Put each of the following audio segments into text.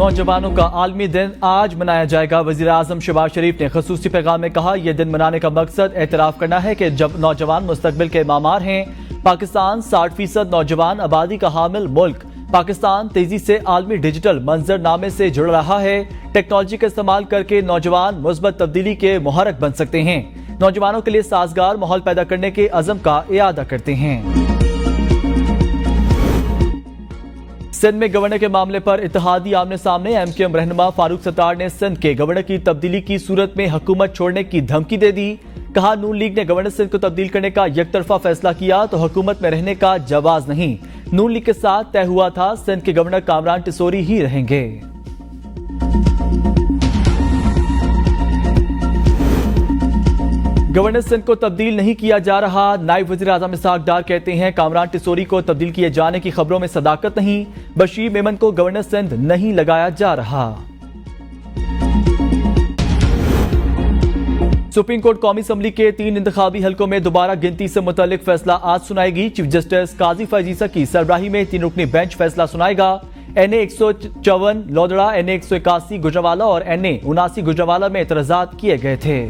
नौजवानों का आलमी दिन आज मनाया जाएगा। वजीर आजम शहबाज शरीफ ने खसूसी पैगाम में कहा, यह दिन मनाने का मकसद एतराफ करना है कि जब नौजवान मुस्तकबिल के मामार हैं। पाकिस्तान 60% नौजवान आबादी का हामिल मुल्क। पाकिस्तान तेजी से आलमी डिजिटल मंजरनामे से जुड़ रहा है। टेक्नोलॉजी का इस्तेमाल करके नौजवान मुस्बत तब्दीली के मुहर्रिक बन सकते हैं। नौजवानों के लिए साजगार माहौल पैदा करने के अज़म का इयादा करते हैं। सिंध में गवर्नर के मामले पर इत्तेहादी आमने सामने। एमकेएम रहनुमा फारूक सत्तार ने सिंध के गवर्नर की तब्दीली की सूरत में हुकूमत छोड़ने की धमकी दे दी। कहा, नून लीग ने गवर्नर सिंध को तब्दील करने का यकतरफा फैसला किया तो हुकूमत में रहने का जवाज नहीं। नून लीग के साथ तय हुआ था सिंध के गवर्नर कामरान टिसोरी ही रहेंगे। गवर्नर सिंध को तब्दील नहीं किया जा रहा। नायब वजीर आजम इसहाक डार कहते हैं, कामरान टिसोरी को तब्दील किए जाने की खबरों में सदाकत नहीं। बशीर मेमन को गवर्नर सिंध नहीं लगाया जा रहा। सुप्रीम कोर्ट कौमी असम्बली के 3 इंतखाबी हलकों में दोबारा गिनती से मुतालिक फैसला आज सुनाएगी। चीफ जस्टिस काजी फैजीसा की सरबराही में 3 रुकनी बेंच फैसला सुनाएगा। NA 154 लोधड़ा, NA 181 गुजरावाला और NA 79 गुजरावाला में एतराजात किए गए थे।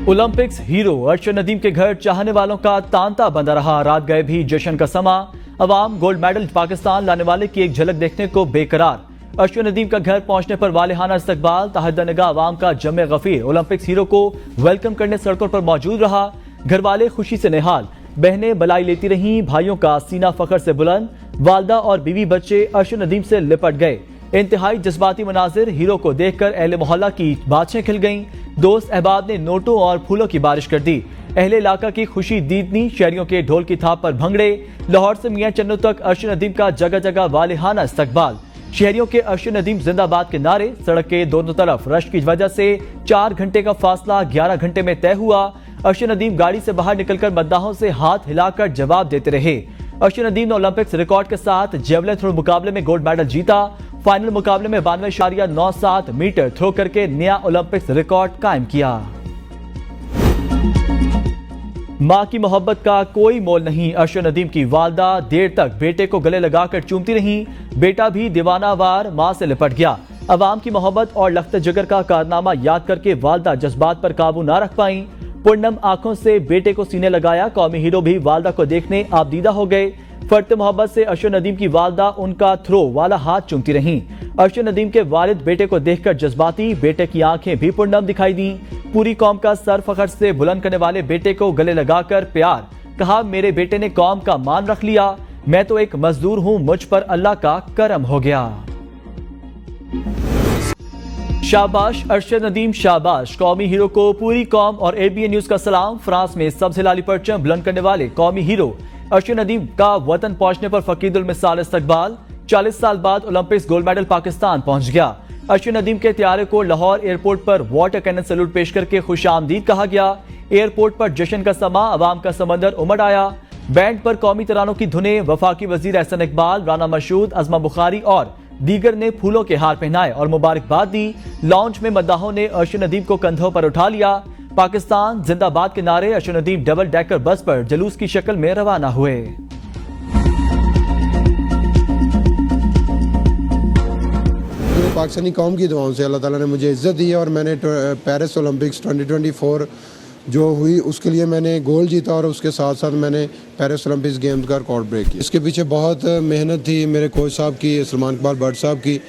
ओलंपिक्स हीरो अरशद नदीम के घर चाहने वालों का तांता बंधा रहा। रात गए भी जश्न का समा। अवाम गोल्ड मेडल पाकिस्तान लाने वाले की एक झलक देखने को बेकरार। अरशद नदीम का घर पहुंचने पर वालिहाना इस्तकबाल। तहद्दनगा अवाम का जमे गफीर। ओलंपिक्स हीरो को वेलकम करने सड़कों पर मौजूद रहा। घर वाले खुशी से निहाल। बहनें बलाई लेती रहीं। भाइयों का सीना फखर से बुलंद। वालदा और बीवी बच्चे अरशद नदीम से लिपट गए। इंतहाई जज्बाती मनाजिर। हीरो को देखकर अहले मोहल्ला की बाछें खिल गईं। दोस्त अहबाब ने नोटों और फूलों की बारिश कर दी। अहले इलाका की खुशी दीदनी। शहरियों के ढोल की थाप पर भंगड़े। लाहौर से मियां चन्नू तक अरशद नदीम का जगह जगह वालिहाना इस्तकबाल। शहरियों के अरशद नदीम जिंदाबाद के नारे। सड़क के दोनों तरफ रश की वजह से 4 घंटे का फासला 11 घंटे में तय हुआ। अरशद नदीम गाड़ी से बाहर निकलकर मद्दाहों से हाथ हिलाकर जवाब देते रहे। अरशद नदीम ने ओलंपिक्स रिकॉर्ड के साथ जेवलिन थ्रो मुकाबले में गोल्ड मेडल जीता। फाइनल मुकाबले में 92.97 मीटर थ्रो करके नया ओलंपिक्स रिकॉर्ड कायम किया। मां की मोहब्बत का कोई मोल नहीं। अरशद नदीम की वालदा देर तक बेटे को गले लगाकर चूमती रहीं। बेटा भी दीवानावार मां से लिपट गया। अवाम की मोहब्बत और लख्त जिगर का कारनामा याद करके वालदा जज्बात पर काबू ना रख पाई। पुरनम आंखों से बेटे को सीने लगाया। कौमी हीरो भी वालदा को देखने आबदीदा हो गए। फर्त मोहब्बत से अरशद नदीम की वालदा उनका थ्रो वाला हाथ चूमती रहीं। अरशद नदीम के वालिद बेटे को देखकर जज्बाती। बेटे की आंखें भी पुरनम दिखाई दी। पूरी कौम का सर फखर से बुलंद करने वाले बेटे को गले लगाकर प्यार। कहा, मेरे बेटे ने कौम का मान रख लिया। मैं तो एक मजदूर हूं, मुझ पर अल्लाह का करम हो गया। शाबाश अरशद नदीम, शाबाश। कौमी हीरो को पूरी कौम और ABN न्यूज का सलाम। फ्रांस में सबसे लाली परचम बुलंद करने वाले कौमी हीरो अरशद नदीम का वतन पहुंचने पर फकीदुल मिसाल इस्तकबाल। 40 साल बाद ओलंपिक्स गोल्ड मेडल पाकिस्तान पहुंच गया। अरशद नदीम के त्यारे को लाहौर एयरपोर्ट पर वाटर कैनन सैल्यूट पेश करके खुशामदीद कहा गया। एयरपोर्ट पर जश्न का समा। अवाम का समंदर उमड़ आया। बैंड पर कौमी तरानों की धुनें। वफाकी वजीर एहसन इकबाल, राना मशहूद, अजमा बुखारी और दीगर ने फूलों के हार पहनाए और मुबारकबाद दी। लॉन्च में मद्दाहों ने अरशद नदीम को कंधों पर उठा लिया। पाकिस्तान जिंदाबाद के नारे। Arshad Nadeem double decker bus पर जुलूस की शक्ल में रवाना हुए। पाकिस्तानी कौम की दुआओं से अल्लाह ताला ने मुझे इज्जत दी है और मैंने पेरिस ओलंपिक्स 2024 जो हुई उसके लिए मैंने गोल्ड जीता और उसके साथ साथ मैंने पेरिस ओलंपिक्स गेम्स का रिकॉर्ड ब्रेक किया। इसके पीछे बहुत मेहनत थी मेरे कोच साहब की, सलमान इकबाल भट्ट साहब की।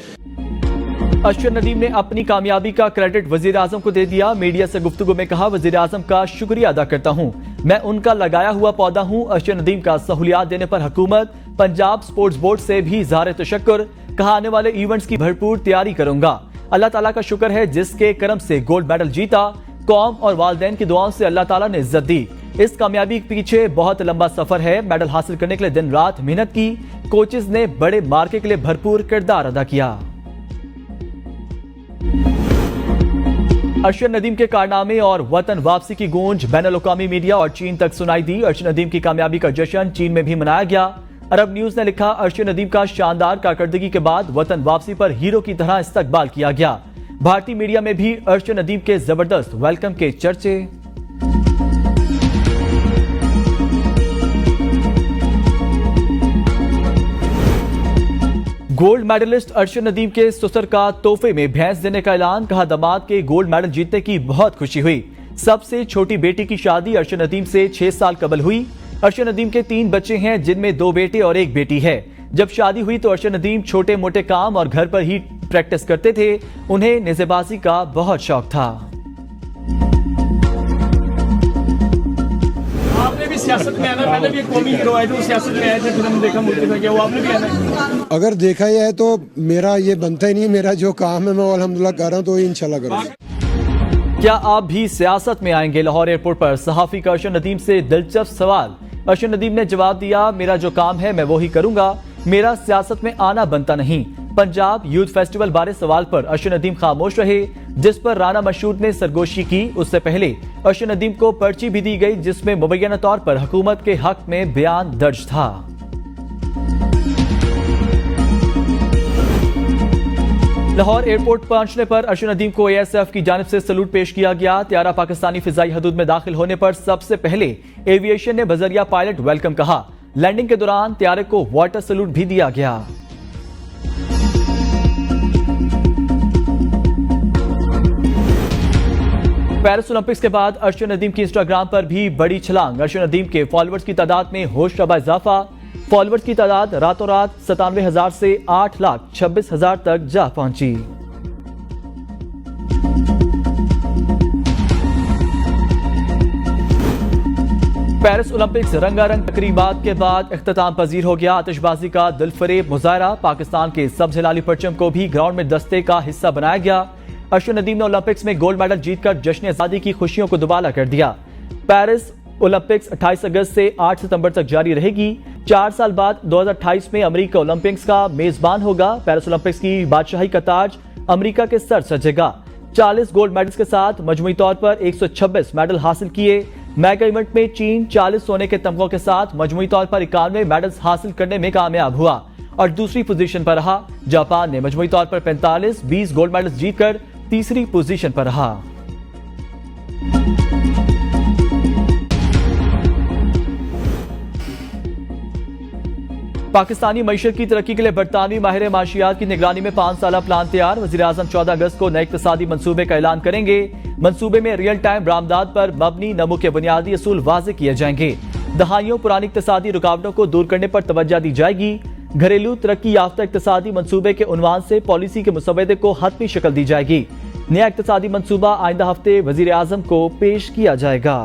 अरशद नदीम ने अपनी कामयाबी का क्रेडिट वजीर आजम को दे दिया। मीडिया से गुफ्तगू में कहा, वजीर आजम का शुक्रिया अदा करता हूँ। मैं उनका लगाया हुआ पौधा हूँ। अरशद नदीम का सहूलियात देने पर हुकूमत, पंजाब स्पोर्ट्स बोर्ड से भी इज़हार तशक्कुर। कहा, आने वाले इवेंट्स की भरपूर तैयारी करूंगा। अल्लाह ताला का शुक्र है जिसके करम से गोल्ड मेडल जीता। कौम और वालिदैन की दुआओं से अल्लाह ताला ने इज्जत दी। इस कामयाबी के पीछे बहुत लंबा सफर है। मेडल हासिल करने के लिए दिन रात मेहनत की। कोचेज ने बड़े मार्के के लिए भरपूर किरदार अदा किया। अरशद नदीम के कारनामे और वतन वापसी की गूंज बैनुल-अक़वामी मीडिया और चीन तक सुनाई दी। अरशद नदीम की कामयाबी का जश्न चीन में भी मनाया गया। अरब न्यूज ने लिखा, अरशद नदीम का शानदार कारकर्दगी के बाद वतन वापसी पर हीरो की तरह इस्तकबाल किया गया। भारतीय मीडिया में भी अरशद नदीम के जबरदस्त वेलकम के चर्चे। गोल्ड मेडलिस्ट अरशद नदीम के ससुर का तोहफे में भैंस देने का ऐलान। कहा दामाद के गोल्ड मेडल जीतने की बहुत खुशी हुई। सबसे छोटी बेटी की शादी अरशद नदीम से 6 साल कबल हुई। अरशद नदीम के 3 बच्चे हैं, जिनमें 2 बेटे और 1 बेटी है। जब शादी हुई तो अरशद नदीम छोटे मोटे काम और घर पर ही प्रैक्टिस करते थे। उन्हें नेज़ेबाजी का बहुत शौक था। आपने भी सियासत में आना, पहले भी एक कौमी हीरो आए थे, वो सियासत में आए थे, फिल्म देखा मुल्क में, क्या वो आपने भी आना है? अगर देखा ही है तो मेरा ये बनता ही नहीं। मेरा जो काम है मैं अल्हम्दुलिल्लाह कर रहा हूँ, तो इंशाल्लाह करूँगा। क्या आप भी सियासत में आएंगे? लाहौर एयरपोर्ट पर सहाफी का अरशद नदीम से दिलचस्प सवाल। अरशद नदीम ने जवाब दिया, मेरा जो काम है मैं वो ही करूंगा, मेरा सियासत में आना बनता नहीं। पंजाब यूथ फेस्टिवल बारे सवाल पर अरशद नदीम खामोश रहे, जिस पर राना मशहूद ने सरगोशी की। उससे पहले अरशद नदीम को पर्ची भी दी गई, जिसमें मुबैना तौर पर हुकूमत के हक में बयान दर्ज था। लाहौर एयरपोर्ट पहुंचने पर अरशद नदीम को ASF की जानिब से सलूट पेश किया गया। त्यारा पाकिस्तानी फिजाई हदूद में दाखिल होने पर सबसे पहले एविएशन ने बजरिया पायलट वेलकम कहा। लैंडिंग के दौरान त्यारे को वाटर सलूट भी दिया गया। पेरिस ओलंपिक्स के बाद अरशद नदीम की इंस्टाग्राम पर भी बड़ी छलांग। अरशद नदीम के फॉलोअर्स की तादाद में होशरबा इजाफा। फॉलोअर्स की तादाद रातों रात 97,000 से 8,26,000 तक जा पहुंची। पेरिस ओलंपिक्स रंगारंग तकरीबात के बाद इख्तिताम पजीर हो गया। आतिशबाजी का दिलफरेब मुजाहरा, पाकिस्तान के सब्ज हिलाली परचम को भी ग्राउंड में दस्ते का हिस्सा बनाया गया। अरशद नदीम ने ओलंपिक्स में गोल्ड मेडल जीतकर जश्न आजादी की खुशियों को दुबाला कर दिया। पेरिस ओलंपिक्स 28 अगस्त से 8 सितंबर तक जारी रहेगी। 4 साल बाद 2028 में अमेरिका ओलंपिक्स का मेजबान होगा। पेरिस ओलंपिक्स की बादशाही का ताज अमेरिका के सर सजेगा। 40 गोल्ड मेडल्स के साथ मजमूई तौर पर 126 मेडल हासिल किए। मेगा इवेंट में चीन 40 सोने के तमगों के साथ मजमूई तौर पर 91 मेडल्स हासिल करने में कामयाब हुआ और दूसरी पोजीशन पर रहा। जापान ने मजमूई तौर पर 45 20 गोल्ड मेडल्स जीतकर तीसरी पोजीशन पर रहा। पाकिस्तानी मईशत की तरक्की के लिए बरतानवी माहिर माशियात की निगरानी में 5 साला प्लान तैयार। वज़ीर-ए-आज़म 14 अगस्त को नए इक़्तिसादी मंसूबे का ऐलान करेंगे। मंसूबे में रियल टाइम बरामदात पर मबनी नमू के बुनियादी असूल वाज़े किए जाएंगे। दहाइयों पुरानी इक़्तिसादी रुकावटों को दूर करने पर तवज्जो दी जाएगी। घरेलू तरक्की याफ्ता इक़्तिसादी मंसूबे के उन्वान से पॉलिसी के मुसवदे को हतमी शक्ल दी जाएगी। नया इक़्तिसादी मंसूबा आइंदा हफ्ते वज़ीर-ए-आज़म को पेश किया जाएगा।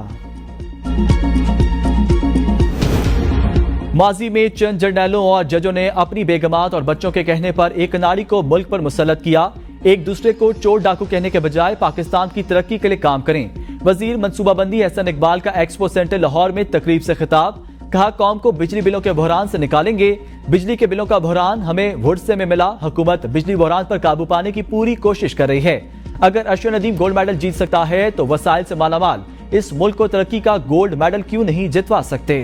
माजी में चंद जर्नैलों और जजों ने अपनी बेगमात और बच्चों के कहने पर एक नारी को मुल्क पर मुसल्लत किया। एक दूसरे को चोर डाकू कहने के बजाय पाकिस्तान की तरक्की के लिए काम करें। वजीर मंसूबाबंदी एहसन इकबाल का एक्सपो सेंटर लाहौर में तकरीब से खिताब। कहा, कौम को बिजली बिलों के बहरान से निकालेंगे। बिजली के बिलों का बहरान हमें वुड्स में मिला। हुकूमत बिजली बहरान पर काबू पाने की पूरी कोशिश कर रही है। अगर अरशद नदीम गोल्ड मेडल जीत सकता है तो वसाइल से मालामाल इस मुल्क को तरक्की का गोल्ड मेडल क्यों नहीं जितवा सकते।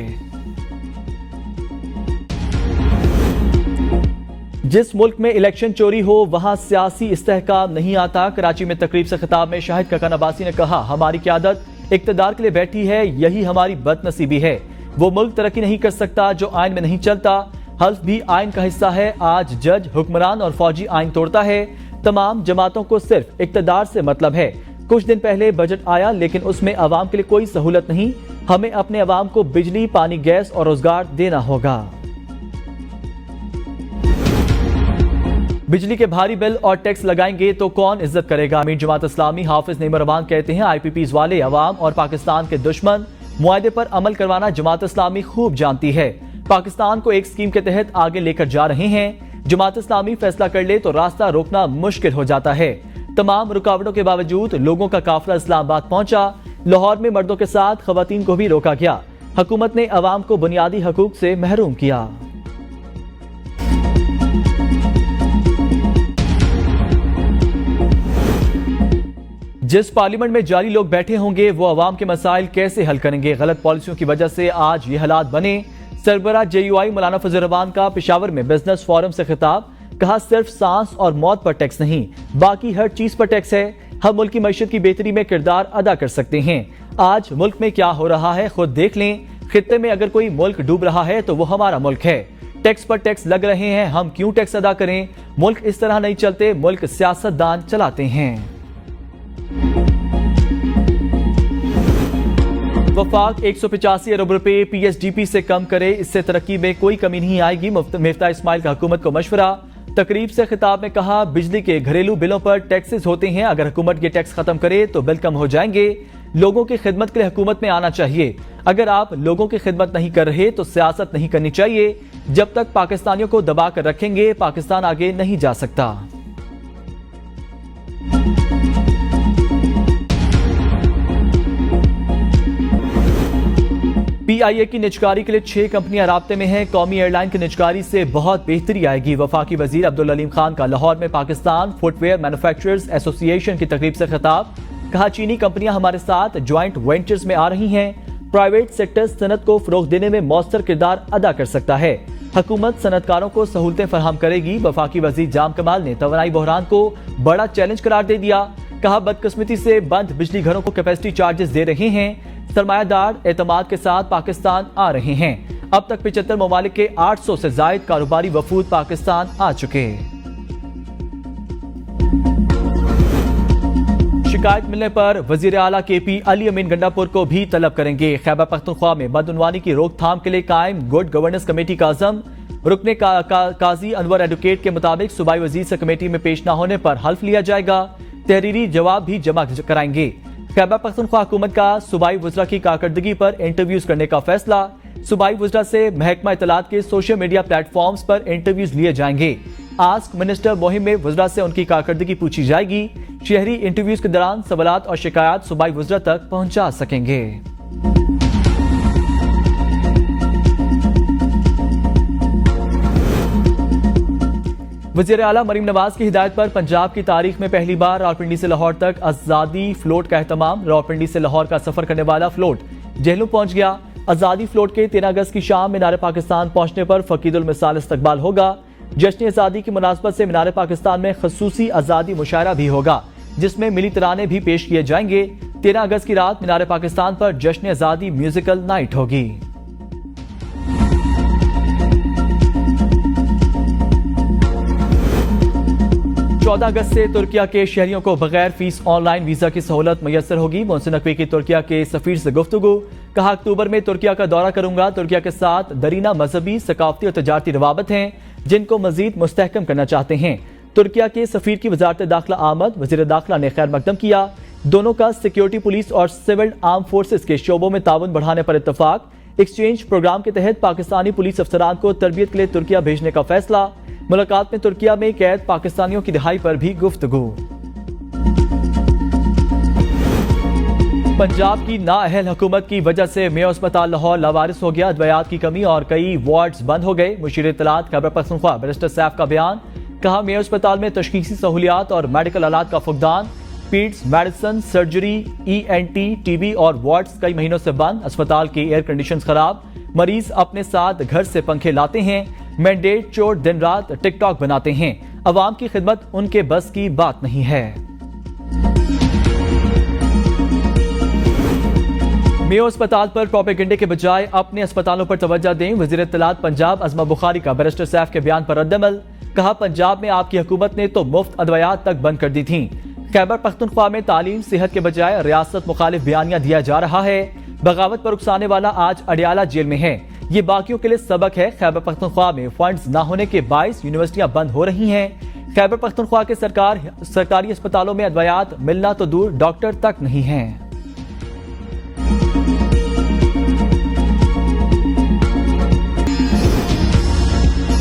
जिस मुल्क में इलेक्शन चोरी हो वहां सियासी इस्तेहकाम नहीं आता। कराची में तकरीब से खिताब में शाहिद काका नबासी ने कहा, हमारी क़यादत इक़्तिदार के लिए बैठी है, यही हमारी बदनसीबी है। वो मुल्क तरक्की नहीं कर सकता जो आइन में नहीं चलता। हल्फ भी आइन का हिस्सा है। आज जज, हुक्मरान और फौजी आइन तोड़ता है। तमाम जमातों को सिर्फ इक़्तिदार से मतलब है। कुछ दिन पहले बजट आया लेकिन उसमें अवाम के लिए कोई सहूलत नहीं। हमें अपने अवाम को बिजली, पानी, गैस और रोजगार देना होगा। बिजली के भारी बिल और टैक्स लगाएंगे तो कौन इज्जत करेगा। अमीर जमात इस्लामी हाफिज नईम रहमान कहते हैं, IPPs वाले अवाम और पाकिस्तान के दुश्मन। मुआहदे पर अमल करवाना जमात इस्लामी खूब जानती है। पाकिस्तान को एक स्कीम के तहत आगे लेकर जा रहे हैं। जमात इस्लामी फैसला कर ले तो रास्ता रोकना मुश्किल हो जाता है। तमाम रुकावटों के बावजूद लोगों का काफिला इस्लामाबाद पहुंचा। लाहौर में मर्दों के साथ खवातीन को भी रोका गया। हुकूमत ने अवाम को बुनियादी हकूक से महरूम किया। जिस पार्लियामेंट में जाली लोग बैठे होंगे वो अवाम के मसाइल कैसे हल करेंगे। गलत पॉलिसियों की वजह से आज ये हालात बने। सरबराह JUI मौलाना फजल रहमान का पेशावर में बिजनेस फोरम से खिताब। कहा, सिर्फ सांस और मौत पर टैक्स नहीं, बाकी हर चीज पर टैक्स है। हम मुल्क की मईशत की बेहतरी में किरदार अदा कर सकते हैं। आज मुल्क में क्या हो रहा है खुद देख लें। खित्ते में अगर कोई मुल्क डूब रहा है तो वो हमारा मुल्क है। टैक्स पर टैक्स लग रहे हैं, हम क्यों टैक्स अदा करें? मुल्क इस तरह नहीं चलते, मुल्क सियासतदान चलाते हैं। वफाक 185 अरब रुपए पीएसडीपी से कम करे, इससे तरक्की में कोई कमी नहीं आएगी। मिफ्ता इस्माइल का हुकूमत को मशवरा। तकरीब से खिताब में कहा, बिजली के घरेलू बिलों पर टैक्सेस होते हैं, अगर हुकूमत ये टैक्स खत्म करे तो बिल कम हो जाएंगे। लोगों की खिदमत के लिए हुकूमत में आना चाहिए। अगर आप लोगों की खिदमत नहीं कर रहे तो सियासत नहीं करनी चाहिए। जब तक पाकिस्तानियों को दबा कर रखेंगे, पाकिस्तान आगे नहीं जा सकता। पीआईए की निजकारी के लिए 6 कंपनियां राब्ते में हैं। कौमी एयरलाइन की निजकारी से बहुत बेहतरी आएगी। वफाकी वजीर अब्दुल अलीम खान का लाहौर में पाकिस्तान फुटवेयर मैन्युफैक्चरर्स एसोसिएशन की तकरीब से खिताब। कहा, चीनी कंपनियां हमारे साथ ज्वाइंट वेंचर्स में आ रही हैं। प्राइवेट सेक्टर सनत को फरोग देने में मौसर किरदार अदा कर सकता है। हुकूमत सनतकारों को सहूलतें फराहम करेगी। वफाकी वजीर जाम कमाल ने तवानाई बहरान को बड़ा चैलेंज करार दे दिया। कहा, बदकिस्मती से बंद बिजली घरों को कैपेसिटी चार्जेस दे रहे हैं। सरमायादार एतमाद के साथ पाकिस्तान आ रहे हैं। अब तक 75 ममालिक के 800 से जायद कारोबारी वफूद पाकिस्तान आ चुके। शिकायत मिलने पर वजीर आला केपी अली अमीन गंडापुर को भी तलब करेंगे। खैबर पख्तूनख्वा में बदउनवानी की रोकथाम के लिए कायम गुड गवर्नेंस कमेटी का अज़म। रुकने काजी अनवर एडवोकेट के मुताबिक सूबाई वजीर से कमेटी में पेश न होने पर हल्फ लिया जाएगा। तहरीरी जवाब भी जमा कराएंगे। खैबर पख्तूनख्वा हुकूमत का सूबाई वज़रा की कारकर्दगी पर इंटरव्यूज करने का फैसला। सूबाई वज़रा से महकमा इत्तलात के सोशल मीडिया प्लेटफॉर्म्स पर इंटरव्यूज लिए जाएंगे। आस्क मिनिस्टर मुहिम में वज़रा से उनकी कारकर्दगी पूछी जाएगी। शहरी इंटरव्यूज के दौरान सवालात और शिकायत सूबाई वज़रा तक पहुंचा सकेंगे। वज़ीर आला मरीम नवाज की हिदायत पर पंजाब की तारीख में पहली बार रावलपिंडी से लाहौर तक आज़ादी फ्लोट का एहतमाम। रावलपिंडी से लाहौर का सफर करने वाला फ्लोट जेहलूम पहुंच गया। आज़ादी फ्लोट के 13 अगस्त की शाम मीनार पाकिस्तान पहुंचने पर फकीदुल मिसाल इस्तकबाल होगा। जश्न आज़ादी की मुनासबत से मीनार पाकिस्तान में खसूसी आज़ादी मुशायरा भी होगा, जिसमें मिली तराने भी पेश किए जाएंगे। 13 अगस्त की रात मीनार पाकिस्तान पर जश्न आज़ादी म्यूजिकल नाइट होगी। चौदह अगस्त से तुर्किया के शहरियों को बगैर फीस ऑनलाइन वीजा की सहूलत मैसर होगी। मोहसिन नकवी की तुर्किया के सफीर से गुफ्तगू। कहा, अक्टूबर में तुर्किया का दौरा करूंगा। तुर्किया के साथ दरीना मजहबी, सकाफती और तजारती रवाबत हैं, जिनको मजीद मुस्तहकम करना चाहते हैं। तुर्किया के सफीर की वजारत दाखिला आमद। वजीर दाखिला ने खैर मकदम किया। दोनों का सिक्योरिटी, पुलिस और सिविल आर्म फोर्सेस के शोबों में ताउन बढ़ाने पर इत्तफाक। एक्सचेंज प्रोग्राम के तहत पाकिस्तानी पुलिस अफसरान को तरबियत के लिए तुर्किया भेजने का फैसला। मुलाकात में तुर्किया में कैद पाकिस्तानियों की रिहाई पर भी गुफ्तगू। पंजाब की नाअहल हुकूमत की वजह से मेयो अस्पताल लाहौर लावारिस हो गया। अद्वियात की कमी और कई वार्ड्स बंद हो गए। मुशीर इत्तलात खैबर पख्तूनख्वा बैरिस्टर सैफ का बयान। कहा, मेयो अस्पताल में तशखीसी सहूलियात और मेडिकल आलात का फुकदान। Paeds, medicine, surgery, ENT, TB और वार्ड्स कई महीनों से बंद। अस्पताल की एयर कंडीशंस खराब। मरीज अपने साथ घर से पंखे लाते हैं। मैंडेट चोर दिन रात टिकटॉक बनाते हैं। अवाम की खिदमत उनके बस की बात नहीं है। मेयो अस्पताल पर प्रोपेगेंडे के बजाय अपने अस्पतालों पर तवज्जो दें। वज़ीर इत्तलात पंजाब अज़मा बुखारी का बैरिस्टर सैफ के बयान पर रद्दअमल। कहा, पंजाब में आपकी हुकूमत ने तो मुफ्त अद्वियात तक बंद कर दी थी। खैबर पख्तूनख्वा में तालीम, सेहत के बजाय रियासत मुखालिफ बयानियां दिया जा रहा है। बगावत पर उकसाने वाला आज अडियाला जेल में है। ये बाकियों के लिए सबक है। खैबर पख्तूनख्वा में फंड्स न होने के बाइस यूनिवर्सिटियां बंद हो रही हैं। खैबर पख्तूनख्वा के सरकारी अस्पतालों में अद्वियात मिलना तो दूर, डॉक्टर तक नहीं हैं।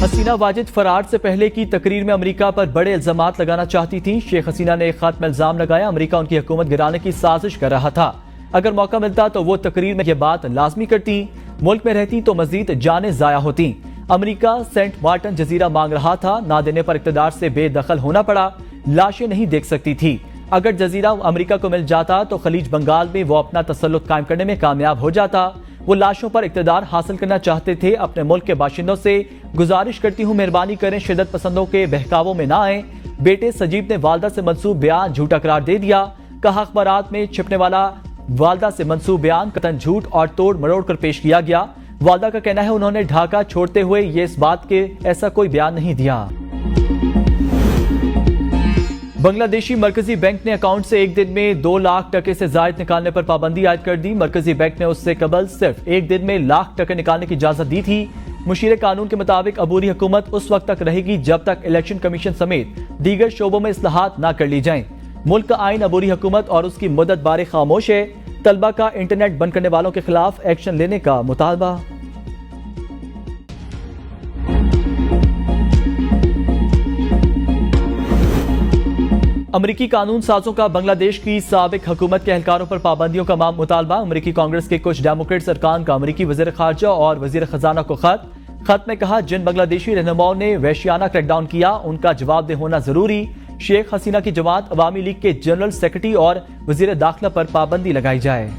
हसीना वाजिद फरार से पहले की तकरीर में अमेरिका पर बड़े इल्जामात लगाना चाहती थी। शेख हसीना ने एक खत में इल्जाम लगाया, अमेरिका उनकी हुकूमत गिराने की साजिश कर रहा था। अगर मौका मिलता तो वो तकरीर में यह बात लाजमी करती। मुल्क में रहती तो मजीद जानें जाया होती। अमेरिका सेंट मार्टिन जजीरा मांग रहा था, ना देने पर इक़्तिदार से बेदखल होना पड़ा। लाशें नहीं देख सकती थी। अगर जजीरा अमेरिका को मिल जाता तो खलीज बंगाल में वो अपना तसल्लुत कायम करने में कामयाब हो जाता। वो लाशों पर इक़्तिदार हासिल करना चाहते थे। अपने मुल्क के बाशिंदों से गुजारिश करती हूँ, मेहरबानी करें, शिद्दत पसंदों के बहकावों में ना आए। बेटे सजीब ने वालदा से मंसूब बयान झूठा करार दे दिया। कहा, अखबारात में छिपने वाला वालदा से मंसूब बयान कतन झूठ और तोड़ मरोड़ कर पेश किया गया। वालदा का कहना है उन्होंने ढाका छोड़ते हुए ये इस बात के ऐसा कोई बयान नहीं दिया। बांग्लादेशी मरकजी बैंक ने अकाउंट से एक दिन में 2 लाख टके से जायद निकालने पर पाबंदी आयद कर दी। मरकजी बैंक ने उससे कबल सिर्फ एक दिन में लाख टके निकालने की इजाजत दी थी। मुशीर कानून के मुताबिक अबूरी हुकूमत उस वक्त तक रहेगी जब तक इलेक्शन कमीशन समेत दीगर शोबों में इस्लाहात न कर ली जाएं। मुल्क का आइन अबूरी हुकूमत और उसकी मुद्दत बारे खामोश है। तलबा का इंटरनेट बंद करने वालों के खिलाफ एक्शन लेने का मुतालबा। अमरीकी कानून साजों का बांग्लादेश की साबिक हुकूमत के एहलकारों पर पाबंदियों का मुतालबा। अमरीकी कांग्रेस के कुछ डेमोक्रेट्स अरकान का अमरीकी वजीर खारजा और वजीर खजाना को खत में कहा जिन बांग्लादेशी रहनुमाओं ने वहशियाना क्रैकडाउन किया उनका जवाबदेह होना जरूरी। शेख हसीना की जमात अवामी लीग के जनरल सेक्रेटरी और वजीर दाखिला पर पाबंदी लगाई जाए।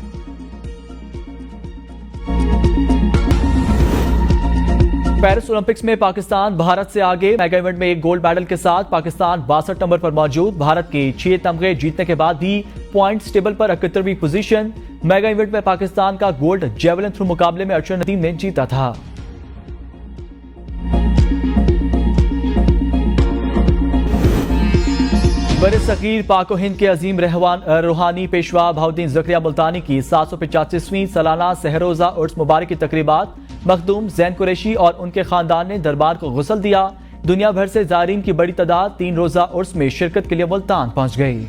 पेरिस ओलंपिक्स में पाकिस्तान भारत से आगे। मेगा इवेंट में एक गोल्ड मेडल के साथ पाकिस्तान 62 नंबर पर मौजूद। भारत के 6 तमगे जीतने के बाद भी पॉइंट्स टेबल पर 71वीं पोजीशन। मेगा इवेंट में पाकिस्तान का गोल्ड जेवलिन थ्रो मुकाबले में अर्शद नदीम ने जीता था। बरसगीर पाको हिंद के अजीम रूहानी पेशवा बहाउद्दीन ज़करिया मुल्तानी की 785वीं सालाना सहरोजा उर्स मुबारक की तकरीबात। मखदूम जैन कुरैशी और उनके खानदान ने दरबार को गुस्ल दिया। दुनिया भर से ज़ायरीन की बड़ी तादाद 3 रोज़ा उर्स में शिरकत के लिए मुल्तान पहुंच गई।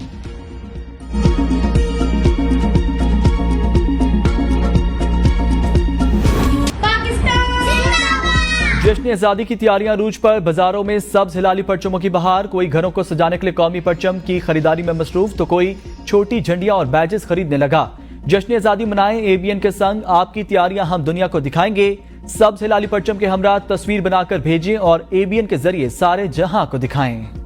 जश्न आज़ादी की तैयारियां रूज पर। बाजारों में सब्ज हिलाली परचमों की बहार। कोई घरों को सजाने के लिए कौमी परचम की खरीदारी में मसरूफ तो कोई छोटी झंडियां और बैजेस खरीदने लगा। जश्न आज़ादी मनाएं ABN के संग। आपकी तैयारियां हम दुनिया को दिखाएंगे। सब्ज हिलाली परचम के हमरा तस्वीर बनाकर भेजें और ABN के जरिए सारे जहां को दिखाएं।